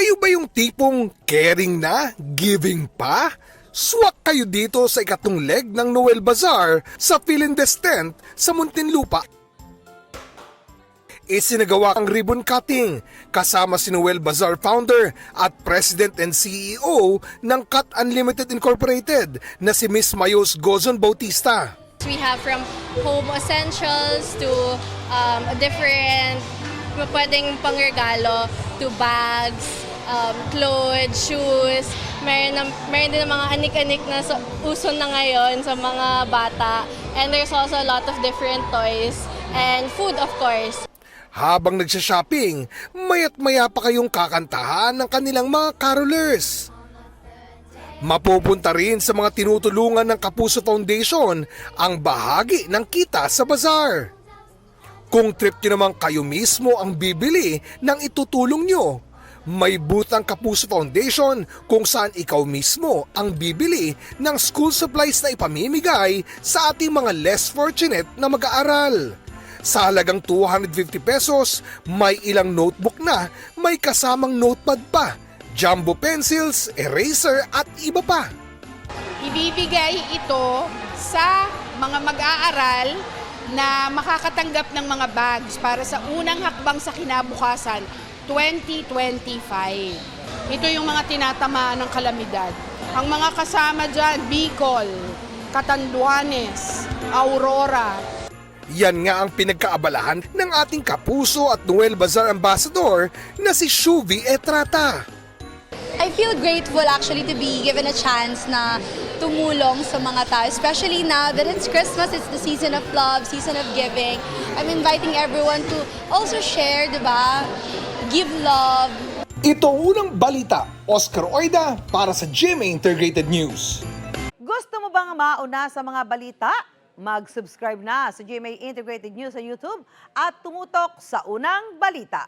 Kayo ba yung tipong caring na, giving pa? Swak kayo dito sa ikatlong leg ng Noel Bazaar sa Philindes Tent sa Muntinlupa. Isinagawa ang ribbon cutting kasama si Noel Bazaar founder at President and CEO ng Cut Unlimited Incorporated na si Miss Mayos Gozon Bautista. We have from home essentials to different pwedeng pangregalo to bags, clothes, shoes. Meron din mga anik-anik na uso na ngayon sa mga bata. And there's also a lot of different toys and food, of course. Habang nagsha-shopping, maya't maya pa kayong kakantahan ng kanilang mga carolers. Mapupunta rin sa mga tinutulungan ng Kapuso Foundation ang bahagi ng kita sa bazaar. Kung trip nyo naman kayo mismo ang bibili ng itutulong nyo, may booth ang Kapuso Foundation kung saan ikaw mismo ang bibili ng school supplies na ipamimigay sa ating mga less fortunate na mag-aaral. Sa halagang 250 pesos, may ilang notebook na may kasamang notepad pa, jumbo pencils, eraser at iba pa. Ibibigay ito sa mga mag-aaral na makakatanggap ng mga bags para sa unang hakbang sa kinabukasan, 2025. Ito yung mga tinatamaan ng kalamidad. Ang mga kasama dyan, Bicol, Catanduanes, Aurora. Yan nga ang pinagkaabalahan ng ating Kapuso at Noel Bazaar Ambassador na si Shuvi Etrata. I feel grateful actually to be given a chance na tumulong sa mga tao, especially now that it's Christmas, it's the season of love, season of giving. I'm inviting everyone to also share, diba? Give love. Ito ang unang balita, Oscar Oida para sa GMA Integrated News. Gusto mo bang mauna sa mga balita? Mag-subscribe na sa GMA Integrated News sa YouTube at tumutok sa unang balita.